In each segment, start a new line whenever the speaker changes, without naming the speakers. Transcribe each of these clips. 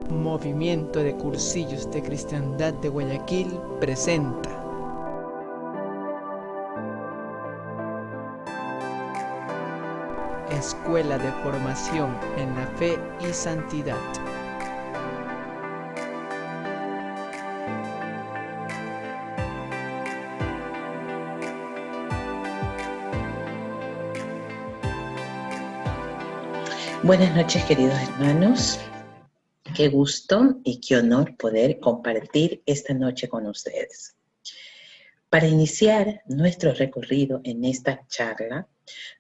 Movimiento de Cursillos de Cristiandad de Guayaquil presenta Escuela de Formación en la Fe y Santidad.
Buenas noches, queridos hermanos. Qué gusto y qué honor poder compartir esta noche con ustedes. Para iniciar nuestro recorrido en esta charla,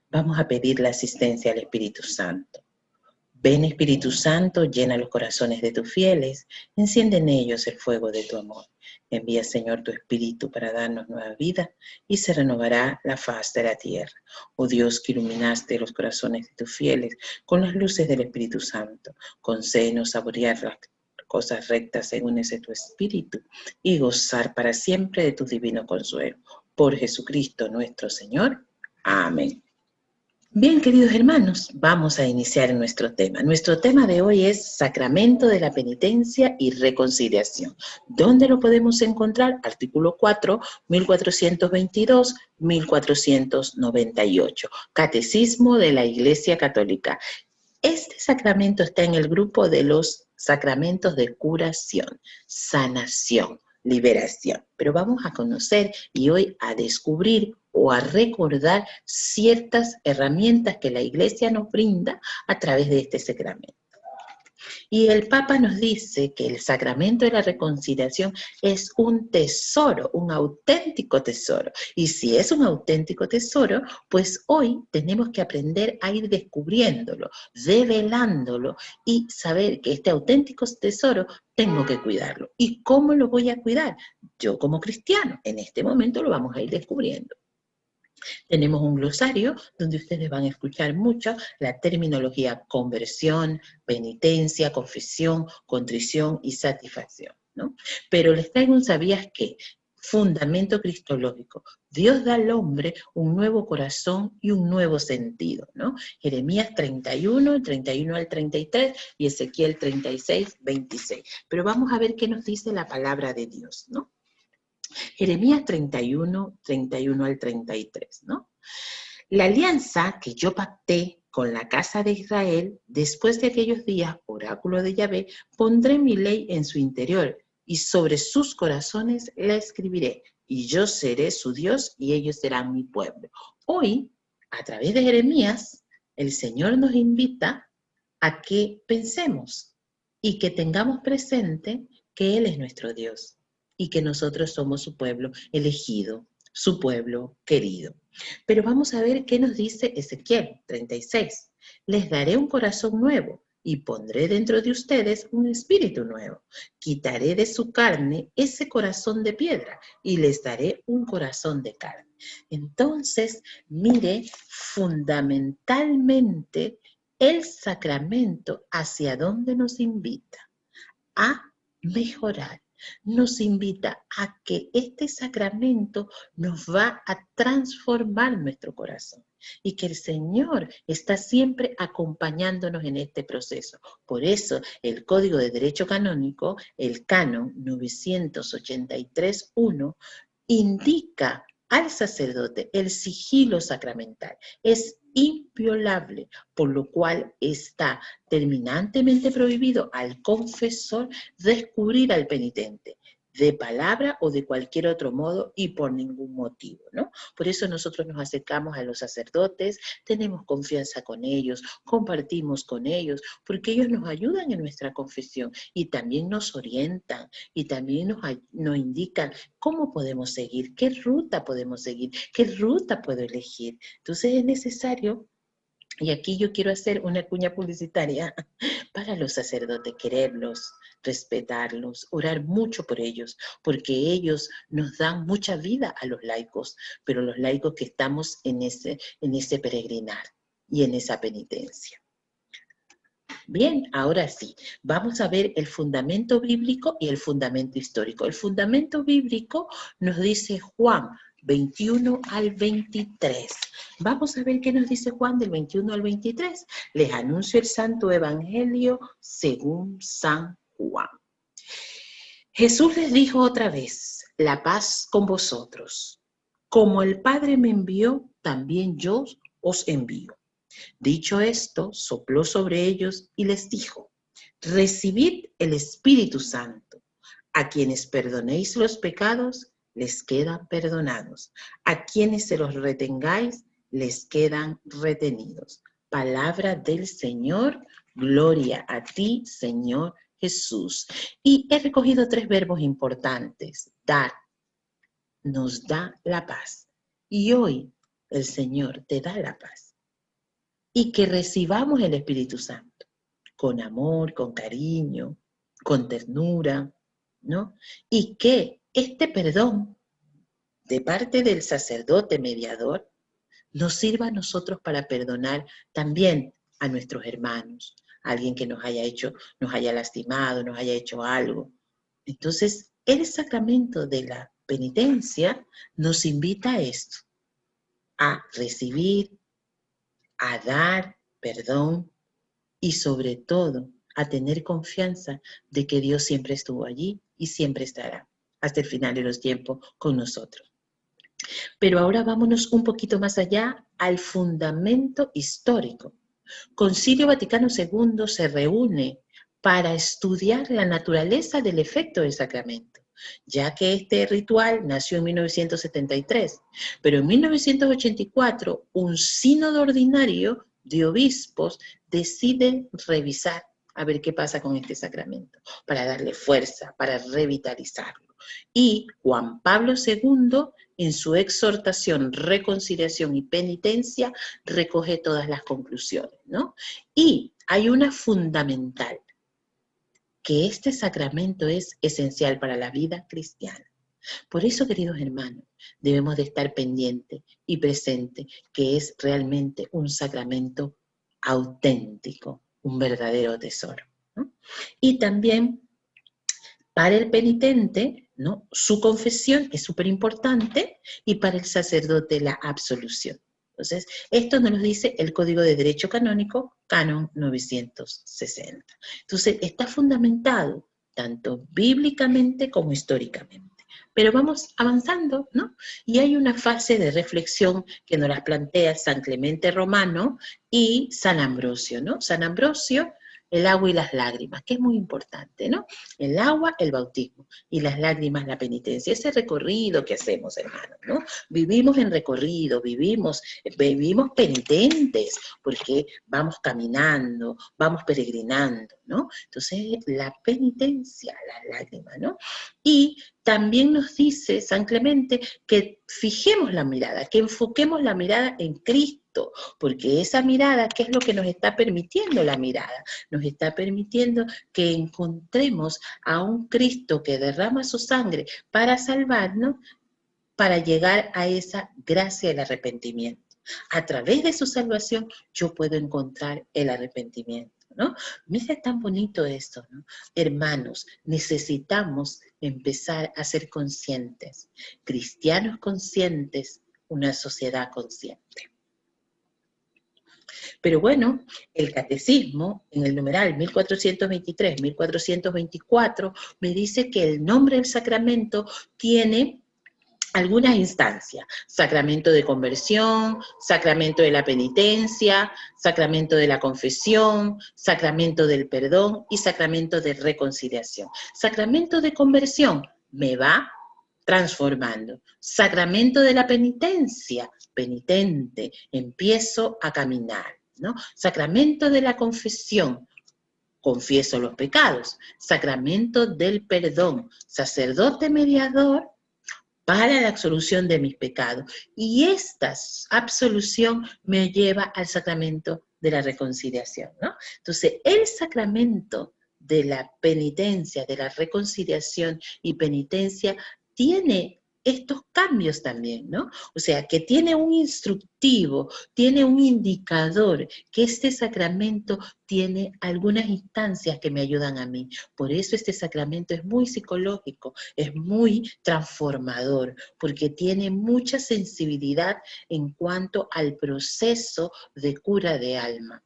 vamos a pedir la asistencia al Espíritu Santo. Ven, Espíritu Santo, llena los corazones de tus fieles, enciende en ellos el fuego de tu amor. Envía, Señor, tu Espíritu para darnos nueva vida y se renovará la faz de la tierra. Oh Dios, que iluminaste los corazones de tus fieles con las luces del Espíritu Santo, concédenos saborear las cosas rectas según ese tu Espíritu y gozar para siempre de tu divino consuelo. Por Jesucristo nuestro Señor. Amén. Bien, queridos hermanos, vamos a iniciar nuestro tema. Nuestro tema de hoy es Sacramento de la Penitencia y Reconciliación. ¿Dónde lo podemos encontrar? Artículo 4, 1422, 1498. Catecismo de la Iglesia Católica. Este sacramento está en el grupo de los sacramentos de curación, sanación, liberación. Pero vamos a conocer y hoy a descubrir o a recordar ciertas herramientas que la Iglesia nos brinda a través de este sacramento. Y el Papa nos dice que el sacramento de la reconciliación es un tesoro, un auténtico tesoro. Y si es un auténtico tesoro, pues hoy tenemos que aprender a ir descubriéndolo, develándolo y saber que este auténtico tesoro tengo que cuidarlo. ¿Y cómo lo voy a cuidar? Yo como cristiano, en este momento lo vamos a ir descubriendo. Tenemos un glosario donde ustedes van a escuchar mucho la terminología conversión, penitencia, confesión, contrición y satisfacción, ¿no? Pero les traigo un ¿sabías qué? Fundamento cristológico. Dios da al hombre un nuevo corazón y un nuevo sentido, ¿no? Jeremías 31, 31 al 33 y Ezequiel 36, 26. Pero vamos a ver qué nos dice la palabra de Dios, ¿no? Jeremías 31, 31 al 33, ¿no? La alianza que yo pacté con la casa de Israel, después de aquellos días, oráculo de Yahvé, pondré mi ley en su interior y sobre sus corazones la escribiré, y yo seré su Dios y ellos serán mi pueblo. Hoy, a través de Jeremías, el Señor nos invita a que pensemos y que tengamos presente que Él es nuestro Dios y que nosotros somos su pueblo elegido, su pueblo querido. Pero vamos a ver qué nos dice Ezequiel 36. Les daré un corazón nuevo y pondré dentro de ustedes un espíritu nuevo. Quitaré de su carne ese corazón de piedra y les daré un corazón de carne. Entonces, mire, fundamentalmente, el sacramento hacia dónde nos invita a mejorar. Nos invita a que este sacramento nos va a transformar nuestro corazón y que el Señor está siempre acompañándonos en este proceso. Por eso el Código de Derecho Canónico, el Canon 983.1, indica al sacerdote el sigilo sacramental. Es inviolable, por lo cual está terminantemente prohibido al confesor descubrir al penitente, de palabra o de cualquier otro modo y por ningún motivo, ¿no? Por eso nosotros nos acercamos a los sacerdotes, tenemos confianza con ellos, compartimos con ellos, porque ellos nos ayudan en nuestra confesión y también nos orientan y también nos indican cómo podemos seguir, qué ruta podemos seguir, qué ruta puedo elegir. Entonces es necesario. Y aquí yo quiero hacer una cuña publicitaria para los sacerdotes, quererlos, respetarlos, orar mucho por ellos, porque ellos nos dan mucha vida a los laicos, pero los laicos que estamos en ese peregrinar y en esa penitencia. Bien, ahora sí, vamos a ver el fundamento bíblico y el fundamento histórico. El fundamento bíblico nos dice Juan 21 al 23. Vamos a ver qué nos dice Juan del 21 al 23. Les anuncio el santo evangelio según San Juan. Jesús les dijo otra vez, la paz con vosotros. Como el Padre me envió, también yo os envío. Dicho esto, sopló sobre ellos y les dijo, recibid el Espíritu Santo. A quienes perdonéis los pecados, les quedan perdonados. A quienes se los retengáis, les quedan retenidos. Palabra del Señor, gloria a ti, Señor Jesús. Y he recogido 3 verbos importantes. Dar, nos da la paz. Y hoy el Señor te da la paz. Y que recibamos el Espíritu Santo con amor, con cariño, con ternura, ¿no? Y que este perdón de parte del sacerdote mediador nos sirva a nosotros para perdonar también a nuestros hermanos, a alguien que nos haya hecho, nos haya lastimado, nos haya hecho algo. Entonces, el sacramento de la penitencia nos invita a esto, a recibir, a dar perdón y sobre todo a tener confianza de que Dios siempre estuvo allí y siempre estará hasta el final de los tiempos con nosotros. Pero ahora vámonos un poquito más allá al fundamento histórico. Concilio Vaticano II se reúne para estudiar la naturaleza del efecto del sacramento, ya que este ritual nació en 1973, pero en 1984 un sínodo ordinario de obispos decide revisar a ver qué pasa con este sacramento, para darle fuerza, para revitalizarlo. Y Juan Pablo II, en su exhortación, reconciliación y penitencia, recoge todas las conclusiones, ¿no? Y hay una fundamental, que este sacramento es esencial para la vida cristiana. Por eso, queridos hermanos, debemos de estar pendientes y presentes que es realmente un sacramento auténtico, un verdadero tesoro, ¿no? Y también para el penitente, ¿no?, su confesión es súper importante y para el sacerdote la absolución. Entonces, esto nos lo dice el Código de Derecho Canónico, Canon 960. Entonces, está fundamentado tanto bíblicamente como históricamente. Pero vamos avanzando, ¿no? Y hay una fase de reflexión que nos las plantea San Clemente Romano y San Ambrosio, ¿no? San Ambrosio, el agua y las lágrimas, que es muy importante, ¿no? El agua, el bautismo, y las lágrimas, la penitencia. Ese recorrido que hacemos, hermanos, ¿no? Vivimos en recorrido, vivimos penitentes, porque vamos caminando, vamos peregrinando, ¿no? Entonces, la penitencia, las lágrimas, ¿no? Y también nos dice San Clemente que fijemos la mirada, que enfoquemos la mirada en Cristo, porque esa mirada, ¿qué es lo que nos está permitiendo la mirada? Nos está permitiendo que encontremos a un Cristo que derrama su sangre para salvarnos, para llegar a esa gracia del arrepentimiento. A través de su salvación yo puedo encontrar el arrepentimiento, ¿no? Mira, es tan bonito esto, ¿no? Hermanos, necesitamos empezar a ser conscientes, cristianos conscientes, una sociedad consciente. Pero bueno, el catecismo, en el numeral 1423, 1424, me dice que el nombre del sacramento tiene algunas instancias: sacramento de conversión, sacramento de la penitencia, sacramento de la confesión, sacramento del perdón y sacramento de reconciliación. Sacramento de conversión me va transformando. Sacramento de la penitencia, penitente, empiezo a caminar, ¿no? Sacramento de la confesión, confieso los pecados. Sacramento del perdón, sacerdote mediador para la absolución de mis pecados. Y esta absolución me lleva al sacramento de la reconciliación, ¿no? Entonces, el sacramento de la penitencia, de la reconciliación y penitencia, tiene estos cambios también, ¿no? O sea, que tiene un instructivo, tiene un indicador, que este sacramento tiene algunas instancias que me ayudan a mí. Por eso este sacramento es muy psicológico, es muy transformador, porque tiene mucha sensibilidad en cuanto al proceso de cura de alma.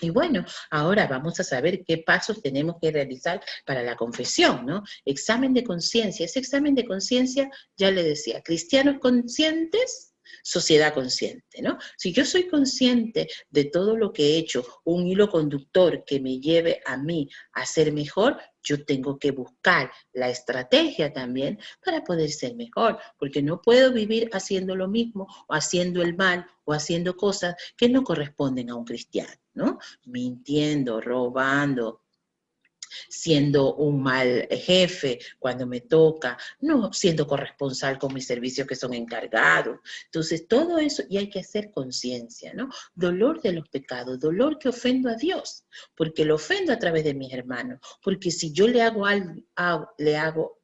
Y bueno, ahora vamos a saber qué pasos tenemos que realizar para la confesión, ¿no? Examen de conciencia. Ese examen de conciencia, ya le decía, cristianos conscientes, sociedad consciente, ¿no? Si yo soy consciente de todo lo que he hecho, un hilo conductor que me lleve a mí a ser mejor, yo tengo que buscar la estrategia también para poder ser mejor, porque no puedo vivir haciendo lo mismo o haciendo el mal o haciendo cosas que no corresponden a un cristiano, ¿no? Mintiendo, robando, siendo un mal jefe cuando me toca, no siendo corresponsal con mis servicios que son encargados. Entonces, todo eso, y hay que hacer conciencia, ¿no? Dolor de los pecados, dolor que ofendo a Dios, porque lo ofendo a través de mis hermanos, porque si yo le hago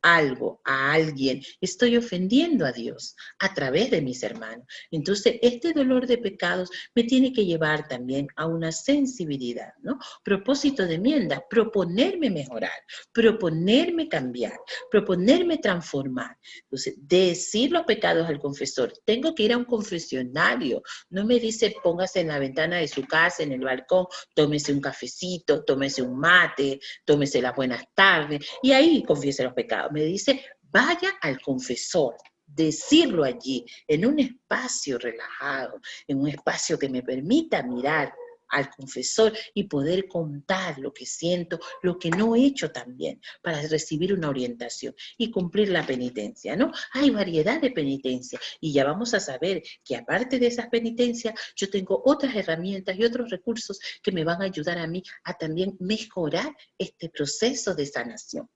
algo a alguien, estoy ofendiendo a Dios a través de mis hermanos. Entonces, este dolor de pecados me tiene que llevar también a una sensibilidad, ¿no? Propósito de enmienda, proponerme mejorar, proponerme cambiar, proponerme transformar. Entonces, decir los pecados al confesor. Tengo que ir a un confesionario. No me dice póngase en la ventana de su casa, en el balcón, tómese un cafecito, tómese un mate, tómese las buenas tardes y ahí confiese los pecados. Me dice vaya al confesor. Decirlo allí, en un espacio relajado, en un espacio que me permita mirar al confesor y poder contar lo que siento, lo que no he hecho también, para recibir una orientación y cumplir la penitencia, ¿no? Hay variedad de penitencia y ya vamos a saber que aparte de esas penitencias, yo tengo otras herramientas y otros recursos que me van a ayudar a mí a también mejorar este proceso de sanación.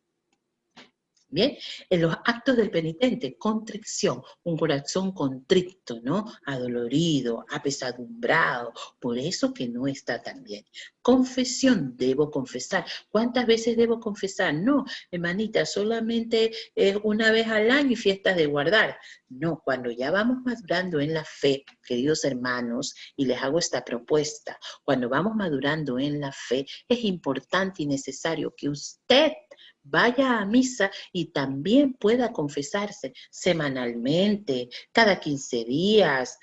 Bien, en los actos del penitente, contrición, un corazón contrito, ¿no? Adolorido, apesadumbrado, por eso que no está tan bien. Confesión, debo confesar. ¿Cuántas veces debo confesar? No, hermanita, solamente una vez al año y fiestas de guardar. No, cuando ya vamos madurando en la fe, queridos hermanos, y les hago esta propuesta, cuando vamos madurando en la fe, es importante y necesario que usted vaya a misa y también pueda confesarse semanalmente, cada 15 días,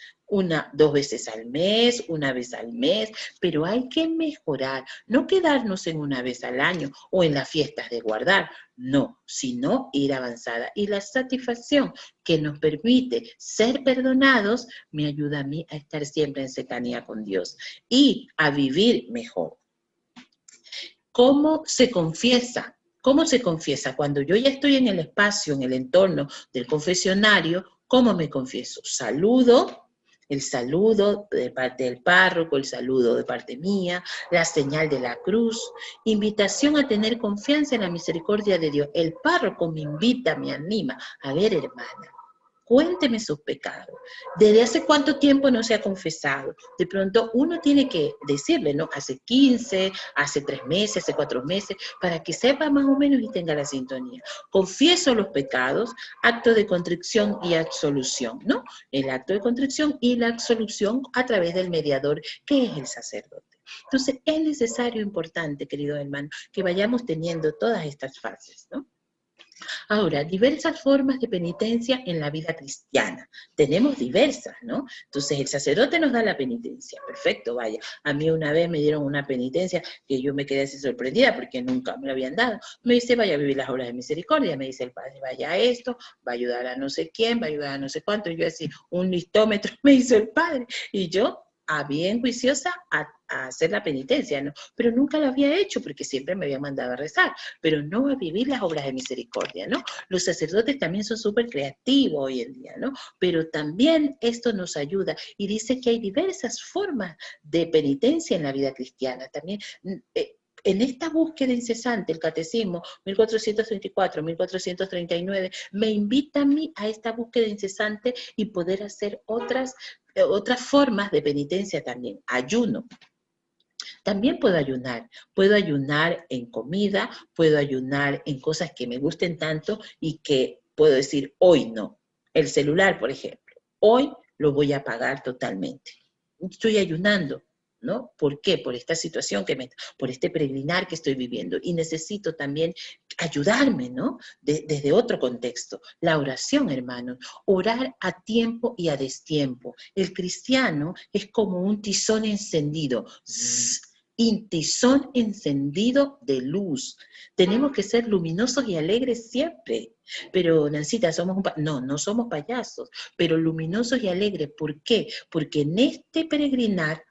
dos veces al mes, una vez al mes, pero hay que mejorar, no quedarnos en una vez al año o en las fiestas de guardar, no, sino ir avanzada. Y la satisfacción que nos permite ser perdonados me ayuda a mí a estar siempre en cercanía con Dios y a vivir mejor. ¿Cómo se confiesa? ¿Cómo se confiesa? Cuando yo ya estoy en el espacio, en el entorno del confesionario, ¿cómo me confieso? Saludo, el saludo de parte del párroco, el saludo de parte mía, la señal de la cruz, invitación a tener confianza en la misericordia de Dios. El párroco me invita, me anima. A ver, hermana, cuénteme sus pecados. ¿Desde hace cuánto tiempo no se ha confesado? De pronto uno tiene que decirle, ¿no? Hace 15, hace 3 meses, hace 4 meses, para que sepa más o menos y tenga la sintonía. Confieso los pecados, acto de contrición y absolución, ¿no? El acto de contrición y la absolución a través del mediador, que es el sacerdote. Entonces, es necesario, importante, queridos hermanos, que vayamos teniendo todas estas fases, ¿no? Ahora, diversas formas de penitencia en la vida cristiana. Tenemos diversas, ¿no? Entonces, el sacerdote nos da la penitencia. Perfecto, vaya. A mí una vez me dieron una penitencia que yo me quedé así sorprendida porque nunca me la habían dado. Me dice, vaya a vivir las obras de misericordia. Me dice el padre, vaya a esto, va a ayudar a no sé quién, va a ayudar a no sé cuánto. Y yo así, un listómetro me hizo el padre. Y yo, bien juiciosa, a hacer la penitencia, ¿no? Pero nunca lo había hecho porque siempre me había mandado a rezar, pero no a vivir las obras de misericordia, ¿no? Los sacerdotes también son súper creativos hoy en día, ¿no? Pero también esto nos ayuda y dice que hay diversas formas de penitencia en la vida cristiana. También en esta búsqueda incesante, el Catecismo 1434, 1439, me invita a mí a esta búsqueda incesante y poder hacer otras formas de penitencia también. Ayuno. También puedo ayunar en comida, puedo ayunar en cosas que me gusten tanto y que puedo decir, hoy no. El celular, por ejemplo, hoy lo voy a apagar totalmente. Estoy ayunando, ¿no? ¿Por qué? Por esta situación por este peregrinar que estoy viviendo. Y necesito también ayudarme, ¿no? Desde otro contexto. La oración, hermanos. Orar a tiempo y a destiempo. El cristiano es como un tizón encendido. Zzz, y tizón encendido de luz. Tenemos que ser luminosos y alegres siempre. Pero, Nancita, no somos payasos, pero luminosos y alegres. ¿Por qué? Porque en este peregrinar,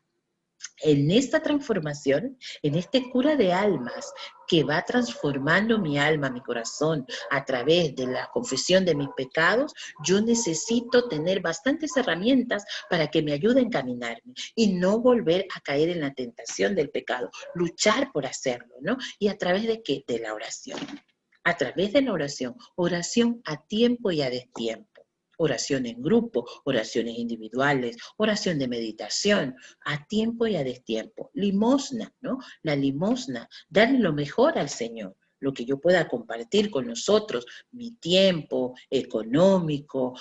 en esta transformación, en este cura de almas que va transformando mi alma, mi corazón, a través de la confesión de mis pecados, yo necesito tener bastantes herramientas para que me ayuden a encaminarme y no volver a caer en la tentación del pecado, luchar por hacerlo, ¿no? ¿Y a través de qué? De la oración. A través de la oración, oración a tiempo y a destiempo. Oración en grupo, oraciones individuales, oración de meditación, a tiempo y a destiempo. Limosna, ¿no? La limosna, darle lo mejor al Señor, lo que yo pueda compartir con nosotros, mi tiempo económico,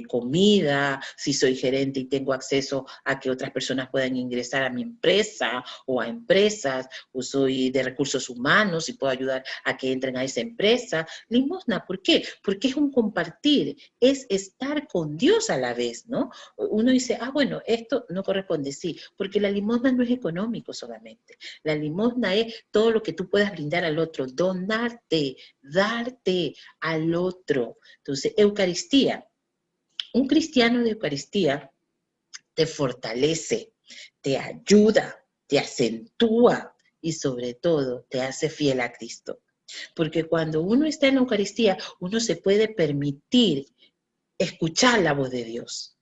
comida, si soy gerente y tengo acceso a que otras personas puedan ingresar a mi empresa o a empresas, o soy de recursos humanos y puedo ayudar a que entren a esa empresa. Limosna, ¿por qué? Porque es un compartir, es estar con Dios a la vez, ¿no? Uno dice, bueno, esto no corresponde, sí, porque la limosna no es económico solamente. La limosna es todo lo que tú puedas brindar al otro, donarte, darte al otro. Entonces, Eucaristía. Un cristiano de Eucaristía te fortalece, te ayuda, te acentúa y sobre todo te hace fiel a Cristo. Porque cuando uno está en la Eucaristía, uno se puede permitir escuchar la voz de Dios.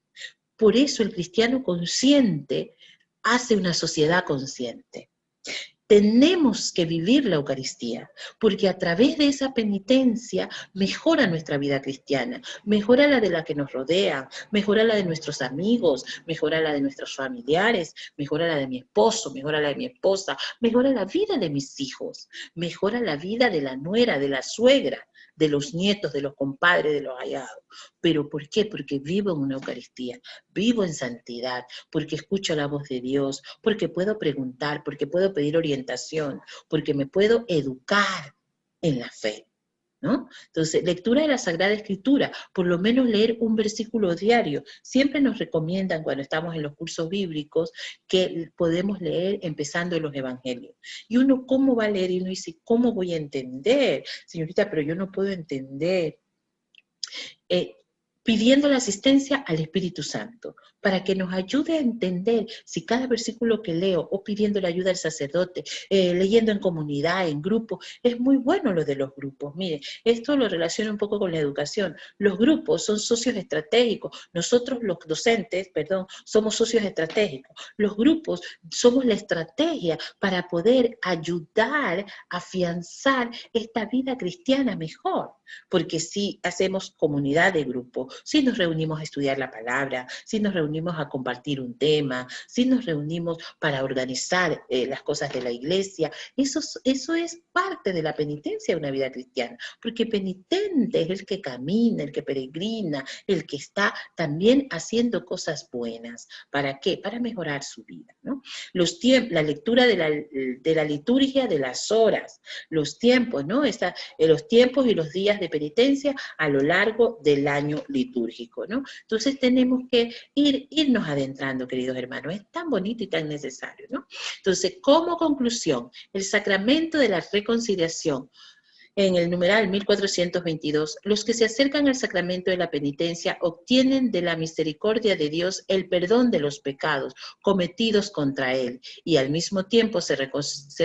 Por eso el cristiano consciente hace una sociedad consciente. Tenemos que vivir la Eucaristía, porque a través de esa penitencia mejora nuestra vida cristiana, mejora la de la que nos rodea, mejora la de nuestros amigos, mejora la de nuestros familiares, mejora la de mi esposo, mejora la de mi esposa, mejora la vida de mis hijos, mejora la vida de la nuera, de la suegra, de los nietos, de los compadres, de los hallados. ¿Pero por qué? Porque vivo en una Eucaristía, vivo en santidad, porque escucho la voz de Dios, porque puedo preguntar, porque puedo pedir orientación, porque me puedo educar en la fe, ¿no? Entonces, lectura de la Sagrada Escritura, por lo menos leer un versículo diario. Siempre nos recomiendan cuando estamos en los cursos bíblicos que podemos leer empezando en los evangelios. Y uno, ¿cómo va a leer? Y uno dice, ¿cómo voy a entender? Señorita, pero yo no puedo entender. Pidiendo la asistencia al Espíritu Santo, para que nos ayude a entender si cada versículo que leo, o pidiendo la ayuda al sacerdote, leyendo en comunidad, en grupo, es muy bueno lo de los grupos. Mire, esto lo relaciona un poco con la educación. Los grupos son socios estratégicos, nosotros los docentes, somos socios estratégicos. Los grupos somos la estrategia para poder ayudar a afianzar esta vida cristiana mejor, porque si hacemos comunidad de grupo, si nos reunimos a estudiar la palabra, si nos reunimos a compartir un tema, si nos reunimos para organizar las cosas de la iglesia, eso es parte de la penitencia de una vida cristiana, porque penitente es el que camina, el que peregrina, el que está también haciendo cosas buenas. ¿Para qué? Para mejorar su vida, ¿no? La lectura de la liturgia de las horas, los tiempos, ¿no? Los tiempos y los días de penitencia a lo largo del año litúrgico, ¿no? Entonces tenemos que irnos adentrando, queridos hermanos, es tan bonito y tan necesario, ¿no? Entonces, como conclusión, el sacramento de la reconciliación, en el numeral 1422, los que se acercan al sacramento de la penitencia obtienen de la misericordia de Dios el perdón de los pecados cometidos contra Él y al mismo tiempo se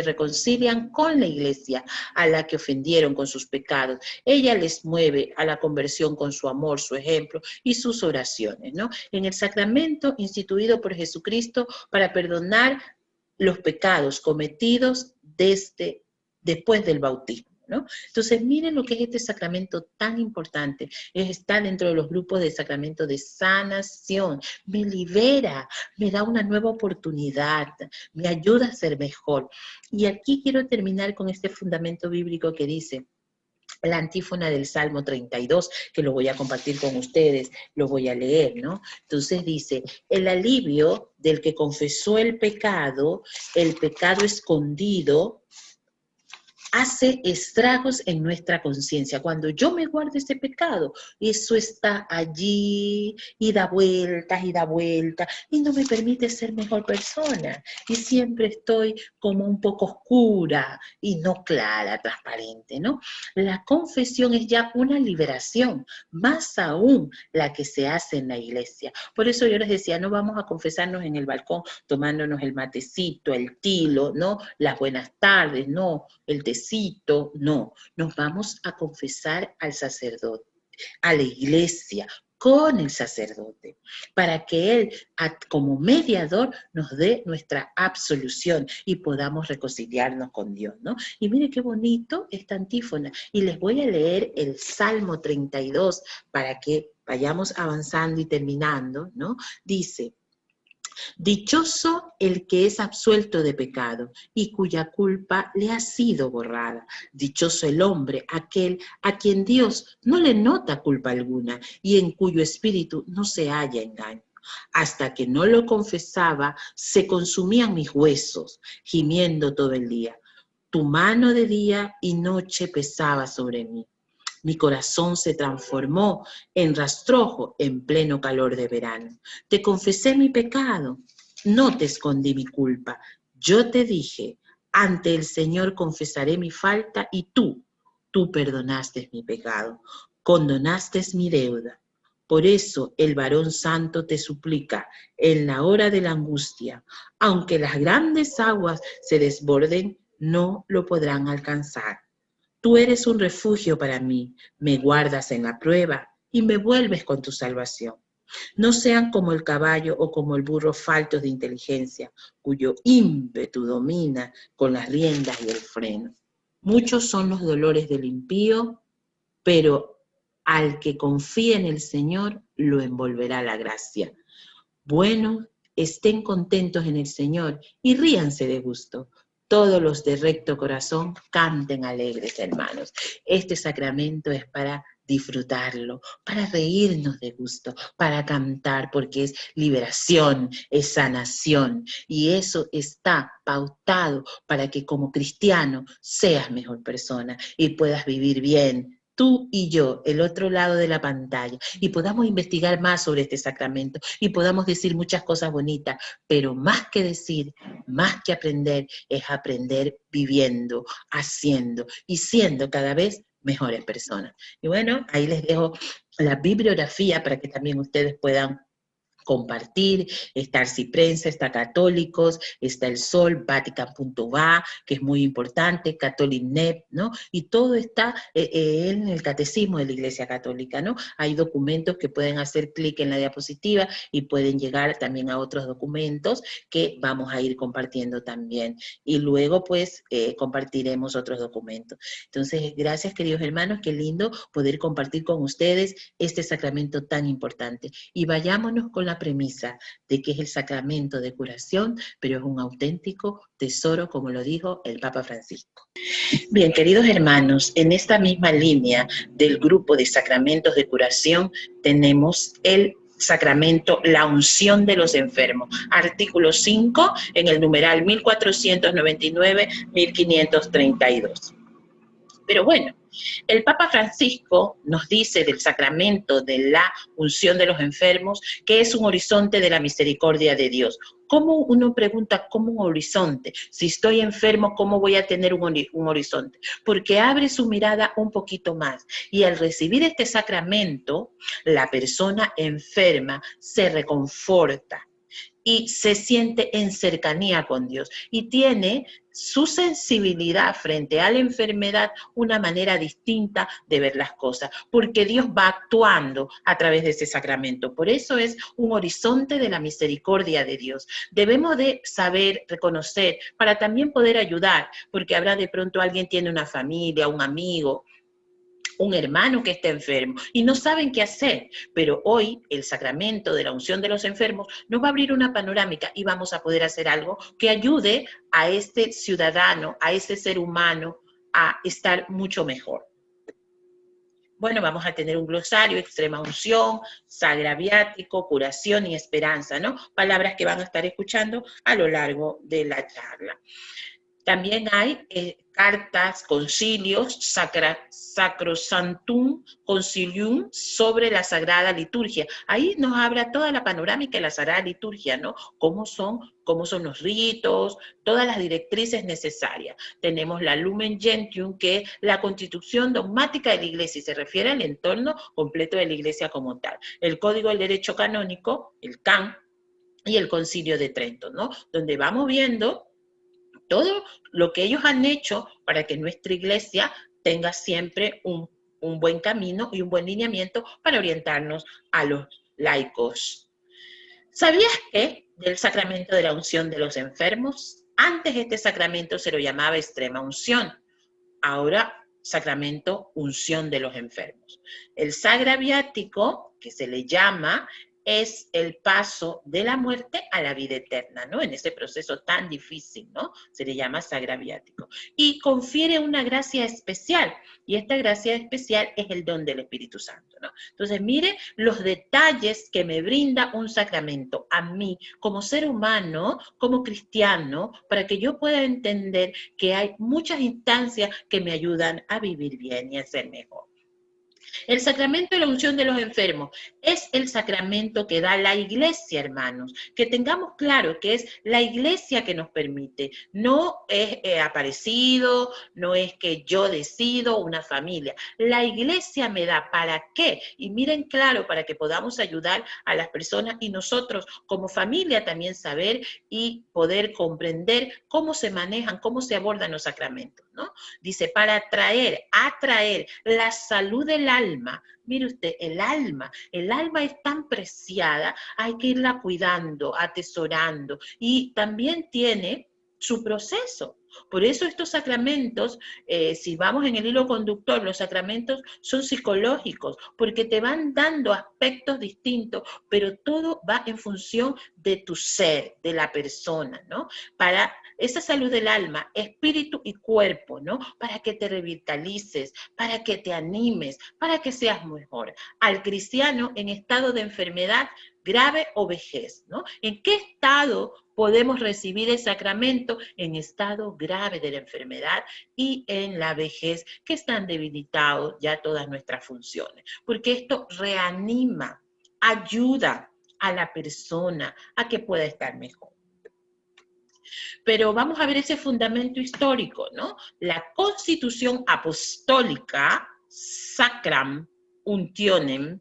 reconcilian con la Iglesia a la que ofendieron con sus pecados. Ella les mueve a la conversión con su amor, su ejemplo y sus oraciones, ¿no? En el sacramento instituido por Jesucristo para perdonar los pecados cometidos después del bautismo, ¿no? Entonces, miren lo que es este sacramento tan importante. Está dentro de los grupos de sacramento de sanación. Me libera, me da una nueva oportunidad, me ayuda a ser mejor. Y aquí quiero terminar con este fundamento bíblico que dice, la antífona del Salmo 32, que lo voy a compartir con ustedes, lo voy a leer, ¿no? Entonces dice, el alivio del que confesó el pecado escondido, hace estragos en nuestra conciencia. Cuando yo me guardo ese pecado, eso está allí y da vueltas y no me permite ser mejor persona. Y siempre estoy como un poco oscura y no clara, transparente, ¿no? La confesión es ya una liberación, más aún la que se hace en la iglesia. Por eso yo les decía, no vamos a confesarnos en el balcón tomándonos el matecito, el tilo, ¿no? Las buenas tardes, no, el tecito, no. Nos vamos a confesar al sacerdote, a la iglesia, con el sacerdote, para que él, como mediador, nos dé nuestra absolución y podamos reconciliarnos con Dios, ¿no? Y mire qué bonito esta antífona. Y les voy a leer el Salmo 32 para que vayamos avanzando y terminando, ¿no? Dice: dichoso el que es absuelto de pecado y cuya culpa le ha sido borrada. Dichoso el hombre, aquel a quien Dios no le nota culpa alguna y en cuyo espíritu no se halla engaño. Hasta que no lo confesaba, se consumían mis huesos, gimiendo todo el día. Tu mano de día y noche pesaba sobre mí. Mi corazón se transformó en rastrojo en pleno calor de verano. Te confesé mi pecado, no te escondí mi culpa. Yo te dije, ante el Señor confesaré mi falta y tú perdonaste mi pecado, condonaste mi deuda. Por eso el varón santo te suplica en la hora de la angustia, aunque las grandes aguas se desborden, no lo podrán alcanzar. Tú eres un refugio para mí, me guardas en la prueba y me vuelves con tu salvación. No sean como el caballo o como el burro faltos de inteligencia, cuyo ímpetu domina con las riendas y el freno. Muchos son los dolores del impío, pero al que confía en el Señor lo envolverá la gracia. Bueno, estén contentos en el Señor y ríanse de gusto. Todos los de recto corazón canten alegres, hermanos. Este sacramento es para disfrutarlo, para reírnos de gusto, para cantar, porque es liberación, es sanación, y eso está pautado para que como cristiano seas mejor persona y puedas vivir bien, tú y yo, el otro lado de la pantalla, y podamos investigar más sobre este sacramento y podamos decir muchas cosas bonitas, pero más que decir, más que aprender, es aprender viviendo, haciendo y siendo cada vez mejores personas. Y bueno, ahí les dejo la bibliografía para que también ustedes puedan compartir. Está Arciprensa, está Católicos, está El Sol, Vatican.va, que es muy importante, CatholicNet, ¿no? Y todo está en el Catecismo de la Iglesia Católica, ¿no? Hay documentos que pueden hacer clic en la diapositiva y pueden llegar también a otros documentos que vamos a ir compartiendo también. Y luego, pues, compartiremos otros documentos. Entonces, gracias, queridos hermanos, qué lindo poder compartir con ustedes este sacramento tan importante. Y vayámonos con la premisa de que es el sacramento de curación, pero es un auténtico tesoro, como lo dijo el Papa Francisco. Bien, queridos hermanos, en esta misma línea del grupo de sacramentos de curación tenemos el sacramento, la unción de los enfermos, artículo 5 en el numeral 1499-1532. Pero bueno, el Papa Francisco nos dice del sacramento de la unción de los enfermos que es un horizonte de la misericordia de Dios. ¿Cómo uno pregunta cómo un horizonte? Si estoy enfermo, ¿cómo voy a tener un horizonte? Porque abre su mirada un poquito más. Y al recibir este sacramento, la persona enferma se reconforta y se siente en cercanía con Dios y tiene su sensibilidad frente a la enfermedad una manera distinta de ver las cosas, porque Dios va actuando a través de ese sacramento. Por eso es un horizonte de la misericordia de Dios. Debemos de saber, reconocer, para también poder ayudar, porque habrá de pronto alguien tiene una familia, un amigo, un hermano que está enfermo y no saben qué hacer, pero hoy el sacramento de la unción de los enfermos nos va a abrir una panorámica y vamos a poder hacer algo que ayude a este ciudadano, a ese ser humano a estar mucho mejor. Bueno, vamos a tener un glosario, extrema unción, sagraviático, curación y esperanza, ¿no? Palabras que van a estar escuchando a lo largo de la charla. También hay cartas, concilios, Sacrosanctum Concilium sobre la Sagrada Liturgia. Ahí nos habla toda la panorámica de la Sagrada Liturgia, ¿no? Cómo son los ritos, todas las directrices necesarias. Tenemos la Lumen Gentium, que es la constitución dogmática de la Iglesia, y se refiere al entorno completo de la Iglesia como tal. El Código del Derecho Canónico, el CAN, y el Concilio de Trento, ¿no? Donde vamos viendo todo lo que ellos han hecho para que nuestra iglesia tenga siempre un buen camino y un buen lineamiento para orientarnos a los laicos. ¿Sabías que del sacramento de la unción de los enfermos? Antes este sacramento se lo llamaba extrema unción, ahora sacramento unción de los enfermos. El sagraviático, que se le llama, es el paso de la muerte a la vida eterna, ¿no? En ese proceso tan difícil, ¿no? Se le llama sagraviático. Y confiere una gracia especial, y esta gracia especial es el don del Espíritu Santo, ¿no? Entonces, mire los detalles que me brinda un sacramento a mí, como ser humano, como cristiano, para que yo pueda entender que hay muchas instancias que me ayudan a vivir bien y a ser mejor. El sacramento de la unción de los enfermos es el sacramento que da la iglesia, hermanos. Que tengamos claro que es la iglesia que nos permite. No es aparecido, no es que yo decido, una familia. La iglesia me da. ¿Para qué? Y miren claro, para que podamos ayudar a las personas y nosotros como familia también saber y poder comprender cómo se manejan, cómo se abordan los sacramentos, ¿no? Dice, para atraer la salud del alma. Mire usted, el alma es tan preciada, hay que irla cuidando, atesorando, y también tiene su proceso. Por eso estos sacramentos, si vamos en el hilo conductor, los sacramentos son psicológicos, porque te van dando aspectos distintos, pero todo va en función de tu ser, de la persona, ¿no? Para esa salud del alma, espíritu y cuerpo, ¿no? Para que te revitalices, para que te animes, para que seas mejor. Al cristiano en estado de enfermedad grave o vejez, ¿no? ¿En qué estado podemos recibir el sacramento? En estado grave de la enfermedad y en la vejez, que están debilitados ya todas nuestras funciones, porque esto reanima, ayuda a la persona a que pueda estar mejor. Pero vamos a ver ese fundamento histórico, ¿no? La Constitución Apostólica, Sacram Untionem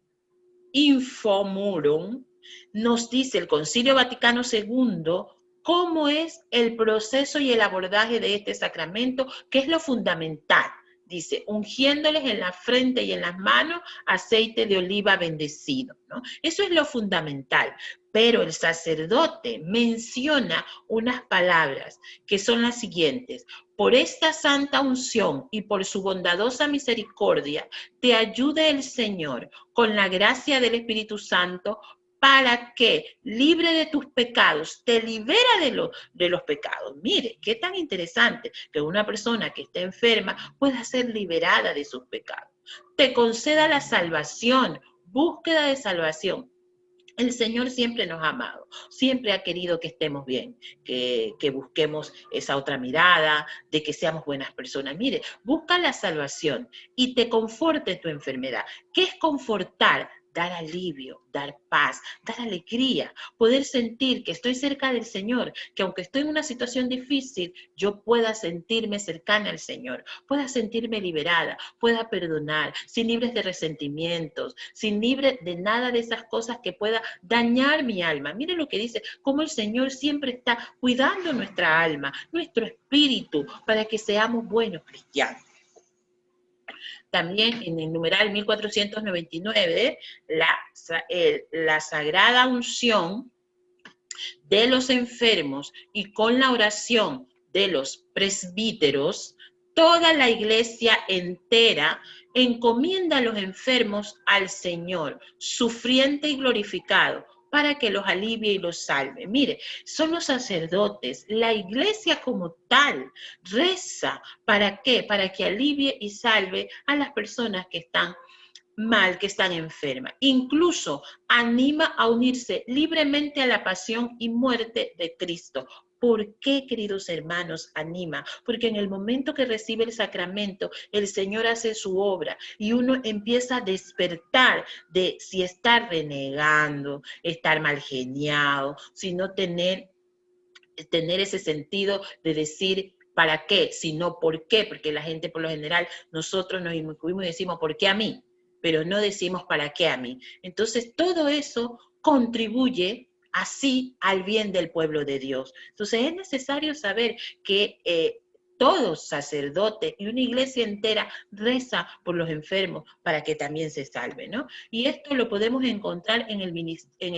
Infomurum, nos dice el Concilio Vaticano II cómo es el proceso y el abordaje de este sacramento, que es lo fundamental. Dice, ungiéndoles en la frente y en las manos aceite de oliva bendecido, ¿no? Eso es lo fundamental. Pero el sacerdote menciona unas palabras que son las siguientes: por esta santa unción y por su bondadosa misericordia, te ayude el Señor con la gracia del Espíritu Santo, para que, libre de tus pecados, te libera de los pecados. Mire, qué tan interesante que una persona que esté enferma pueda ser liberada de sus pecados. Te conceda la salvación, búsqueda de salvación. El Señor siempre nos ha amado, siempre ha querido que estemos bien, que busquemos esa otra mirada, de que seamos buenas personas. Mire, busca la salvación y te conforte tu enfermedad. ¿Qué es confortar? Dar alivio, dar paz, dar alegría, poder sentir que estoy cerca del Señor, que aunque estoy en una situación difícil, yo pueda sentirme cercana al Señor, pueda sentirme liberada, pueda perdonar, sin libres de resentimientos, sin libre de nada de esas cosas que pueda dañar mi alma. Mire lo que dice, cómo el Señor siempre está cuidando nuestra alma, nuestro espíritu, para que seamos buenos cristianos. También en el numeral 1499, la sagrada unción de los enfermos y con la oración de los presbíteros, toda la iglesia entera encomienda a los enfermos al Señor, sufriente y glorificado, para que los alivie y los salve. Mire, son los sacerdotes, la iglesia como tal, reza. ¿Para qué? Para que alivie y salve a las personas que están mal, que están enfermas. Incluso anima a unirse libremente a la pasión y muerte de Cristo, ¿Por qué, queridos hermanos, anima? Porque en el momento que recibe el sacramento, el Señor hace su obra y uno empieza a despertar de si estar renegando, estar mal geniado, sino tener ese sentido de decir, ¿para qué? Sino ¿por qué? Porque la gente por lo general, nosotros nos inmiscuimos y decimos, ¿por qué a mí? Pero no decimos, ¿para qué a mí? Entonces todo eso contribuye así al bien del pueblo de Dios. Entonces es necesario saber que todo sacerdote y una iglesia entera reza por los enfermos para que también se salven, ¿no? Y esto lo podemos encontrar en el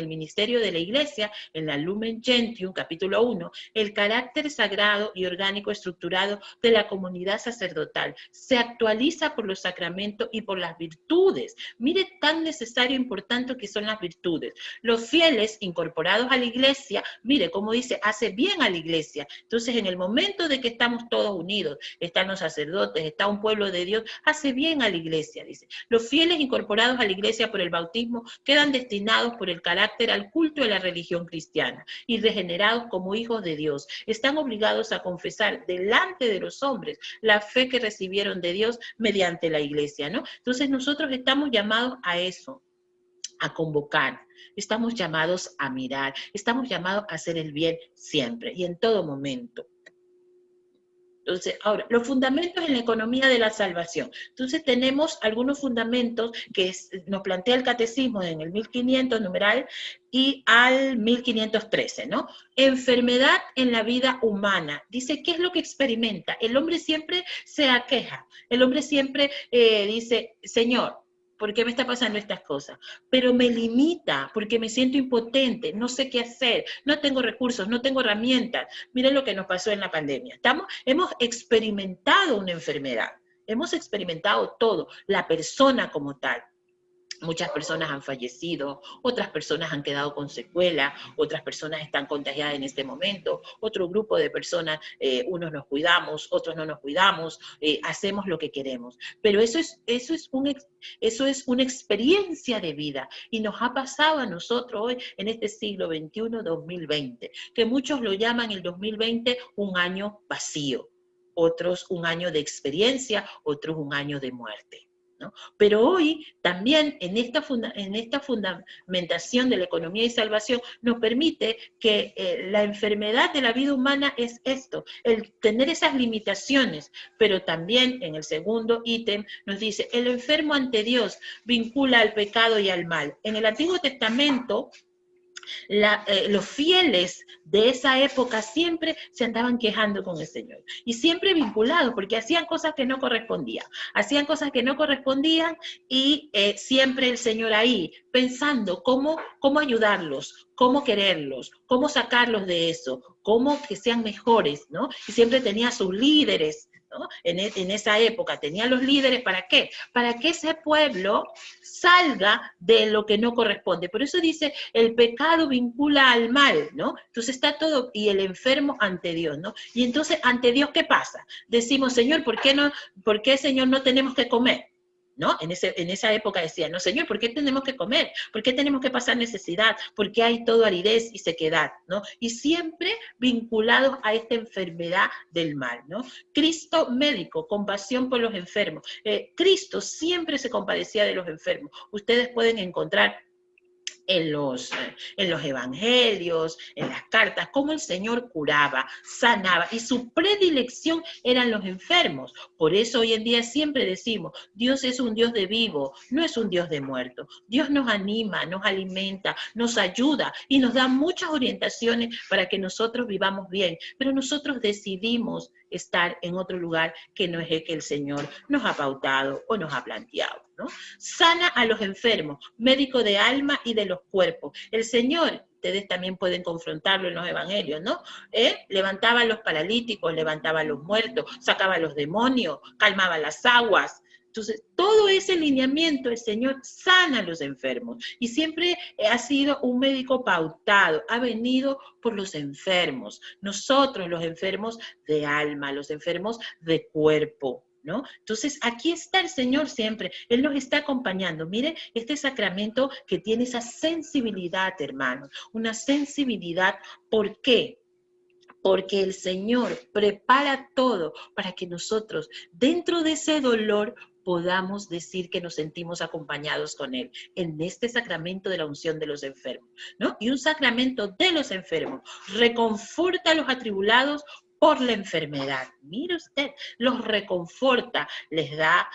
ministerio de la iglesia, en la Lumen Gentium, capítulo 1, el carácter sagrado y orgánico estructurado de la comunidad sacerdotal. Se actualiza por los sacramentos y por las virtudes. Mire tan necesario e importante que son las virtudes. Los fieles incorporados a la iglesia, mire cómo dice, hace bien a la iglesia. Entonces, en el momento de que estamos todos unidos, están los sacerdotes, está un pueblo de Dios, hace bien a la iglesia, dice. Los fieles incorporados a la iglesia por el bautismo quedan destinados por el carácter al culto de la religión cristiana y regenerados como hijos de Dios. Están obligados a confesar delante de los hombres la fe que recibieron de Dios mediante la iglesia, ¿no? Entonces nosotros estamos llamados a eso, a convocar, estamos llamados a mirar, estamos llamados a hacer el bien siempre y en todo momento. Entonces, ahora, los fundamentos en la economía de la salvación. Entonces, tenemos algunos fundamentos que nos plantea el catecismo en el 1500, numeral, y al 1513, ¿no? Enfermedad en la vida humana. Dice, ¿qué es lo que experimenta? El hombre siempre se aqueja. El hombre siempre dice, Señor, ¿por qué me está pasando estas cosas? Pero me limita porque me siento impotente, no sé qué hacer, no tengo recursos, no tengo herramientas. Miren lo que nos pasó en la pandemia. Hemos experimentado una enfermedad, hemos experimentado todo, la persona como tal. Muchas personas han fallecido, otras personas han quedado con secuelas, otras personas están contagiadas en este momento, otro grupo de personas, unos nos cuidamos, otros no nos cuidamos, hacemos lo que queremos. Pero eso es una experiencia de vida y nos ha pasado a nosotros hoy en este siglo XXI, 2020, que muchos lo llaman el 2020 un año vacío, otros un año de experiencia, otros un año de muerte, ¿no? Pero hoy también en esta fundamentación de la economía y salvación nos permite que la enfermedad de la vida humana es esto, el tener esas limitaciones, pero también en el segundo ítem nos dice, el enfermo ante Dios vincula al pecado y al mal. En el Antiguo Testamento, los fieles de esa época siempre se andaban quejando con el Señor y siempre vinculados porque hacían cosas que no correspondían, y siempre el Señor ahí pensando cómo ayudarlos, cómo quererlos, cómo sacarlos de eso, cómo que sean mejores, ¿no? Y siempre tenía sus líderes, ¿no? En esa época tenía los líderes, ¿para qué? Para que ese pueblo salga de lo que no corresponde. Por eso dice, el pecado vincula al mal, ¿no? Entonces está todo, y el enfermo ante Dios, ¿no? Y entonces, ante Dios, ¿qué pasa? Decimos, Señor, ¿por qué, Señor, no tenemos que comer? ¿No? En esa época decían, no, Señor, ¿por qué tenemos que comer? ¿Por qué tenemos que pasar necesidad? ¿Por qué hay todo aridez y sequedad? ¿No? Y siempre vinculados a esta enfermedad del mal, ¿no? Cristo médico, compasión por los enfermos. Cristo siempre se compadecía de los enfermos. Ustedes pueden encontrar en los evangelios, en las cartas, cómo el Señor curaba, sanaba, y su predilección eran los enfermos. Por eso hoy en día siempre decimos, Dios es un Dios de vivo, no es un Dios de muerto. Dios nos anima, nos alimenta, nos ayuda y nos da muchas orientaciones para que nosotros vivamos bien, pero nosotros decidimos estar en otro lugar que no es el que el Señor nos ha pautado o nos ha planteado, ¿no? Sana a los enfermos, médico de alma y de los cuerpos. El Señor, ustedes también pueden confrontarlo en los evangelios, ¿no? Levantaba a los paralíticos, levantaba a los muertos, sacaba a los demonios, calmaba las aguas. Entonces, todo ese lineamiento, el Señor sana a los enfermos y siempre ha sido un médico pautado, ha venido por los enfermos, nosotros los enfermos de alma, los enfermos de cuerpo, ¿no? Entonces, aquí está el Señor siempre, Él nos está acompañando. Mire, este sacramento que tiene esa sensibilidad, hermanos, una sensibilidad, ¿por qué? porque el Señor prepara todo para que nosotros, dentro de ese dolor, podamos decir que nos sentimos acompañados con Él en este sacramento de la unción de los enfermos, ¿no? Y un sacramento de los enfermos reconforta a los atribulados por la enfermedad. Mire usted, los reconforta, les da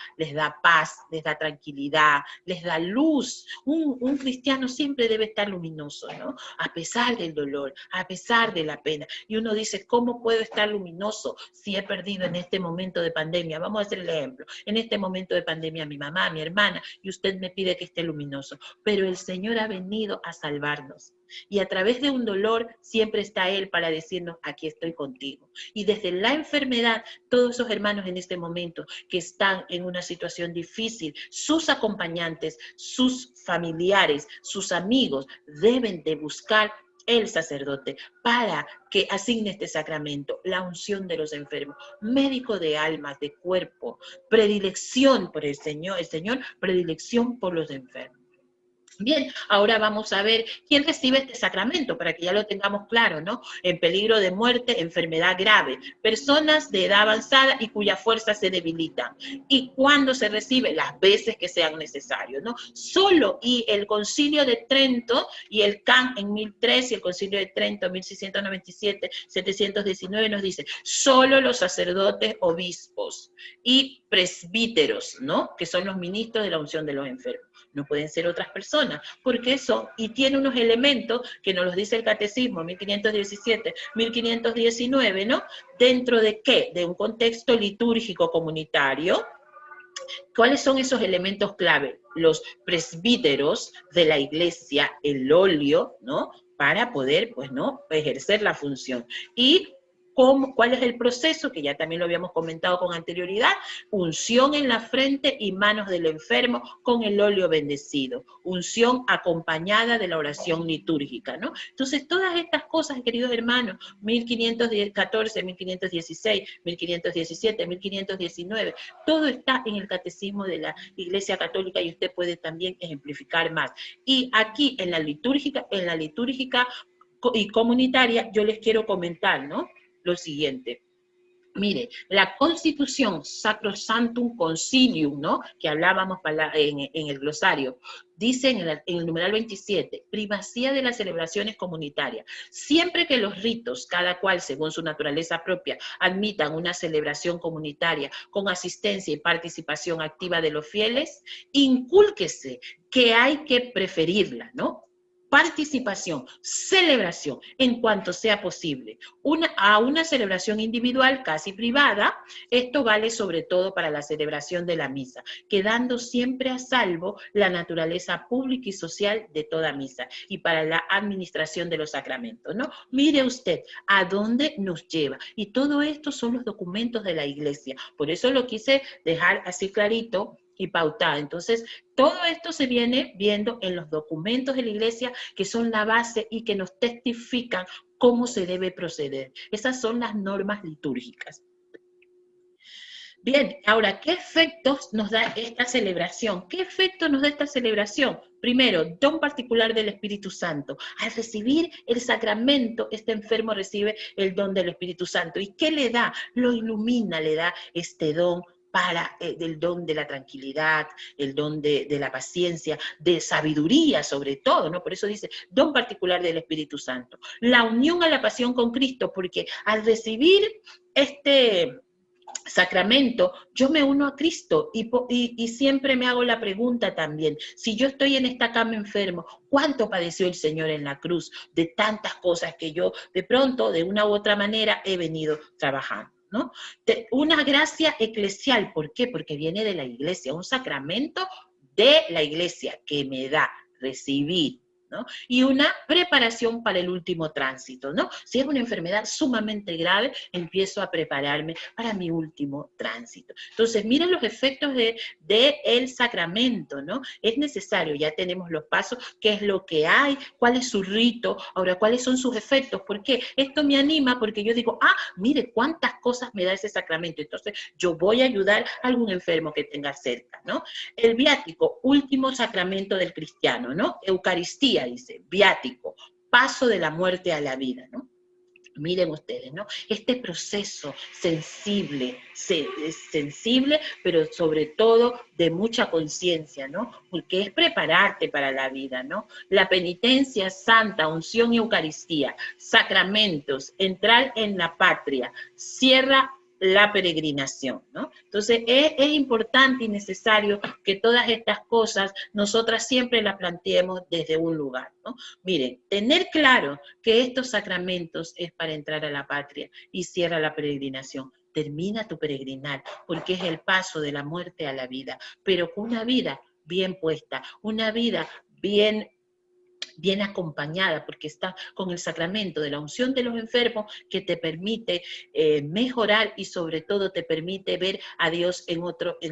paz, les da tranquilidad, les da luz. Un cristiano siempre debe estar luminoso, ¿no? A pesar del dolor, a pesar de la pena. Y uno dice, ¿cómo puedo estar luminoso si he perdido en este momento de pandemia? Vamos a hacer el ejemplo. En este momento de pandemia, mi mamá, mi hermana, y usted me pide que esté luminoso. Pero el Señor ha venido a salvarnos. Y a través de un dolor siempre está Él para decirnos, aquí estoy contigo. Y desde la enfermedad, todos esos hermanos en este momento que están en una situación difícil, sus acompañantes, sus familiares, sus amigos, deben de buscar el sacerdote para que asigne este sacramento, la unción de los enfermos, médico de almas, de cuerpo, predilección por el Señor, predilección por los enfermos. Bien, ahora vamos a ver quién recibe este sacramento, para que ya lo tengamos claro, ¿no? En peligro de muerte, enfermedad grave, personas de edad avanzada y cuya fuerza se debilita. ¿Y cuándo se recibe? Las veces que sean necesarios, ¿no? Solo, y el Concilio de Trento y el CAN en 1003 y el Concilio de Trento 1697, 719 nos dice, solo los sacerdotes, obispos y presbíteros, ¿no? Que son los ministros de la unción de los enfermos. No pueden ser otras personas, porque eso, y tiene unos elementos que nos los dice el Catecismo, 1517, 1519, ¿no? ¿Dentro de qué? De un contexto litúrgico comunitario. ¿Cuáles son esos elementos clave? Los presbíteros de la iglesia, el óleo, ¿no? Para poder, pues, ¿no? Ejercer la función. Y ¿cuál es el proceso? Que ya también lo habíamos comentado con anterioridad. Unción en la frente y manos del enfermo con el óleo bendecido. Unción acompañada de la oración litúrgica, ¿no? Entonces, todas estas cosas, queridos hermanos, 1514, 1516, 1517, 1519, todo está en el Catecismo de la Iglesia Católica y usted puede también ejemplificar más. Y aquí, en la litúrgica y comunitaria, yo les quiero comentar, ¿no? Lo siguiente. Mire, la Constitución Sacrosanctum Concilium, ¿no? Que hablábamos en el glosario, dice en el numeral 27, primacía de las celebraciones comunitarias. Siempre que los ritos, cada cual según su naturaleza propia, admitan una celebración comunitaria con asistencia y participación activa de los fieles, incúlquese que hay que preferirla, ¿no? Participación, celebración, en cuanto sea posible. A una celebración individual casi privada, esto vale sobre todo para la celebración de la misa, quedando siempre a salvo la naturaleza pública y social de toda misa, y para la administración de los sacramentos, ¿no? Mire usted a dónde nos lleva, y todo esto son los documentos de la Iglesia, por eso lo quise dejar así clarito y pautada. Entonces, todo esto se viene viendo en los documentos de la Iglesia, que son la base y que nos testifican cómo se debe proceder. Esas son las normas litúrgicas. Bien, ahora, ¿qué efectos nos da esta celebración? ¿Qué efectos nos da esta celebración? Primero, don particular del Espíritu Santo. Al recibir el sacramento, este enfermo recibe el don del Espíritu Santo. ¿Y qué le da? Lo ilumina, le da este don para el don de la tranquilidad, el don de la paciencia, de sabiduría sobre todo, ¿no? Por eso dice, don particular del Espíritu Santo. La unión a la pasión con Cristo, porque al recibir este sacramento, yo me uno a Cristo y siempre me hago la pregunta también, si yo estoy en esta cama enfermo, ¿cuánto padeció el Señor en la cruz de tantas cosas que yo de pronto, de una u otra manera, he venido trabajando? ¿No? Una gracia eclesial, ¿por qué? Porque viene de la Iglesia, un sacramento de la Iglesia que me da recibir, ¿no? Y una preparación para el último tránsito, ¿no? Si es una enfermedad sumamente grave, empiezo a prepararme para mi último tránsito. Entonces, miren los efectos del sacramento, ¿no? Es necesario, ya tenemos los pasos, qué es lo que hay, cuál es su rito, ahora, cuáles son sus efectos, ¿por qué? Esto me anima porque yo digo, mire cuántas cosas me da ese sacramento, entonces yo voy a ayudar a algún enfermo que tenga cerca, ¿no? El viático, último sacramento del cristiano, ¿no? Eucaristía, dice, viático, paso de la muerte a la vida, ¿no? Miren ustedes, ¿no? Este proceso sensible, pero sobre todo de mucha conciencia, ¿no? Porque es prepararte para la vida, ¿no? La penitencia santa, unción y Eucaristía, sacramentos, entrar en la patria, cierra la peregrinación, ¿no? Entonces es importante y necesario que todas estas cosas nosotras siempre las planteemos desde un lugar, ¿no? Miren, tener claro que estos sacramentos es para entrar a la patria y cierra la peregrinación. Termina tu peregrinar, porque es el paso de la muerte a la vida, pero con una vida bien puesta, una vida bien acompañada, porque está con el sacramento de la unción de los enfermos que te permite mejorar y sobre todo te permite ver a Dios en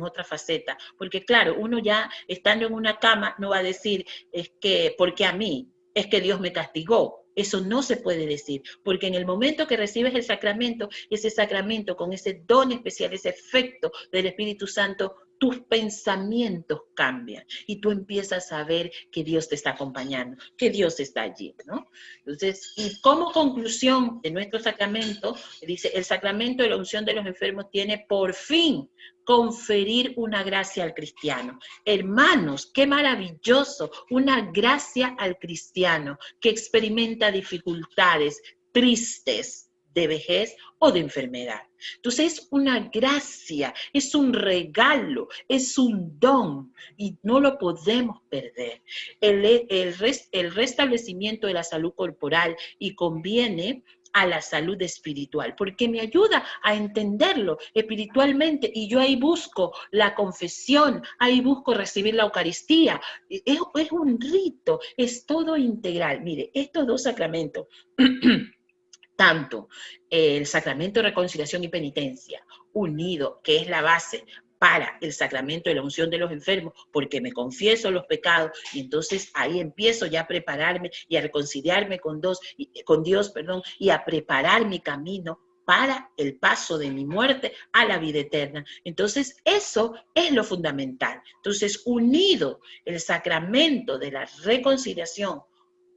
otra faceta. Porque claro, uno ya estando en una cama no va a decir, es que, ¿por qué a mí? Es que Dios me castigó. Eso no se puede decir, porque en el momento que recibes el sacramento, ese sacramento con ese don especial, ese efecto del Espíritu Santo, tus pensamientos cambian y tú empiezas a ver que Dios te está acompañando, que Dios está allí, ¿no? Entonces, y como conclusión de nuestro sacramento, dice, el sacramento de la unción de los enfermos tiene por fin conferir una gracia al cristiano. Hermanos, qué maravilloso, una gracia al cristiano que experimenta dificultades tristes de vejez o de enfermedad. Entonces es una gracia, es un regalo, es un don y no lo podemos perder. El restablecimiento de la salud corporal y conviene a la salud espiritual, porque me ayuda a entenderlo espiritualmente y yo ahí busco la confesión, ahí busco recibir la Eucaristía. Es un rito, es todo integral. Mire, estos dos sacramentos, tanto el sacramento de reconciliación y penitencia, unido, que es la base para el sacramento de la unción de los enfermos, porque me confieso los pecados y entonces ahí empiezo ya a prepararme y a reconciliarme con Dios, y a preparar mi camino para el paso de mi muerte a la vida eterna. Entonces, eso es lo fundamental. Entonces, unido el sacramento de la reconciliación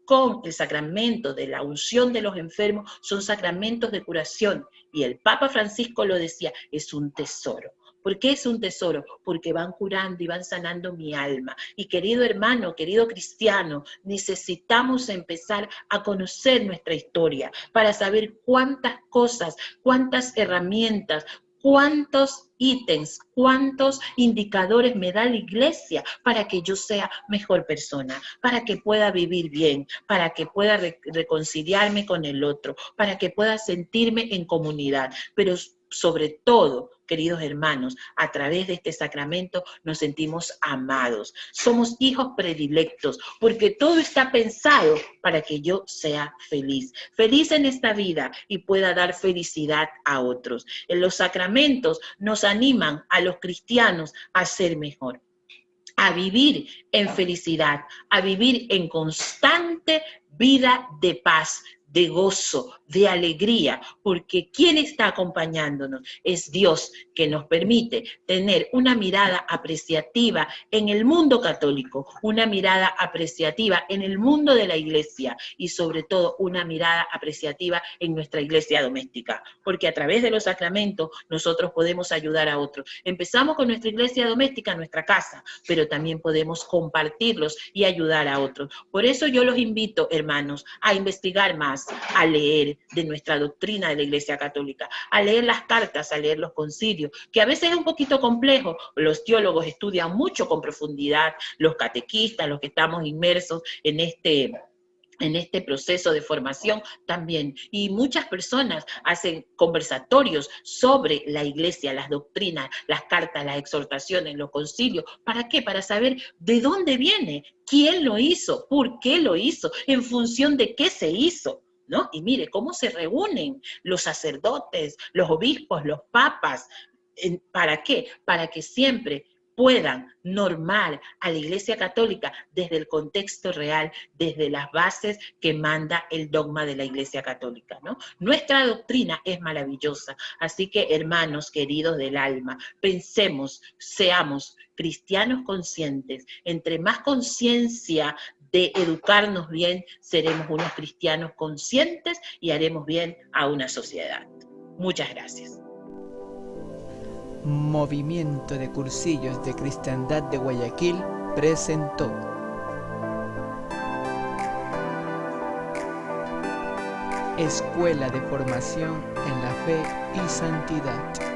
con el sacramento de la unción de los enfermos, son sacramentos de curación. Y el Papa Francisco lo decía, es un tesoro. ¿Por qué es un tesoro? Porque van curando y van sanando mi alma. Y querido hermano, querido cristiano, necesitamos empezar a conocer nuestra historia para saber cuántas cosas, cuántas herramientas, cuántos ítems, cuántos indicadores me da la iglesia para que yo sea mejor persona, para que pueda vivir bien, para que pueda reconciliarme con el otro, para que pueda sentirme en comunidad, pero sobre todo, queridos hermanos, a través de este sacramento nos sentimos amados. Somos hijos predilectos, porque todo está pensado para que yo sea feliz. Feliz en esta vida y pueda dar felicidad a otros. En los sacramentos nos animan a los cristianos a ser mejor, a vivir en felicidad, a vivir en constante vida de paz, de gozo, de alegría, porque ¿quién está acompañándonos? Es Dios, que nos permite tener una mirada apreciativa en el mundo católico, una mirada apreciativa en el mundo de la iglesia y sobre todo una mirada apreciativa en nuestra iglesia doméstica, porque a través de los sacramentos nosotros podemos ayudar a otros. Empezamos con nuestra iglesia doméstica, nuestra casa, pero también podemos compartirlos y ayudar a otros. Por eso yo los invito, hermanos, a investigar más, a leer de nuestra doctrina de la Iglesia Católica, a leer las cartas, a leer los concilios, que a veces es un poquito complejo. Los teólogos estudian mucho con profundidad, los catequistas, los que estamos inmersos en este proceso de formación también. Y muchas personas hacen conversatorios sobre la iglesia, las doctrinas, las cartas, las exhortaciones, los concilios. ¿Para qué? Para saber de dónde viene, quién lo hizo, por qué lo hizo, en función de qué se hizo, ¿no? Y mire cómo se reúnen los sacerdotes, los obispos, los papas. ¿Para qué? Para que siempre puedan normar a la Iglesia Católica desde el contexto real, desde las bases que manda el dogma de la Iglesia Católica, ¿no? Nuestra doctrina es maravillosa, así que hermanos queridos del alma, pensemos, seamos cristianos conscientes. Entre más conciencia de educarnos bien, seremos unos cristianos conscientes y haremos bien a una sociedad. Muchas gracias.
Movimiento de Cursillos de Cristiandad de Guayaquil presentó. Escuela de Formación en la Fe y Santidad.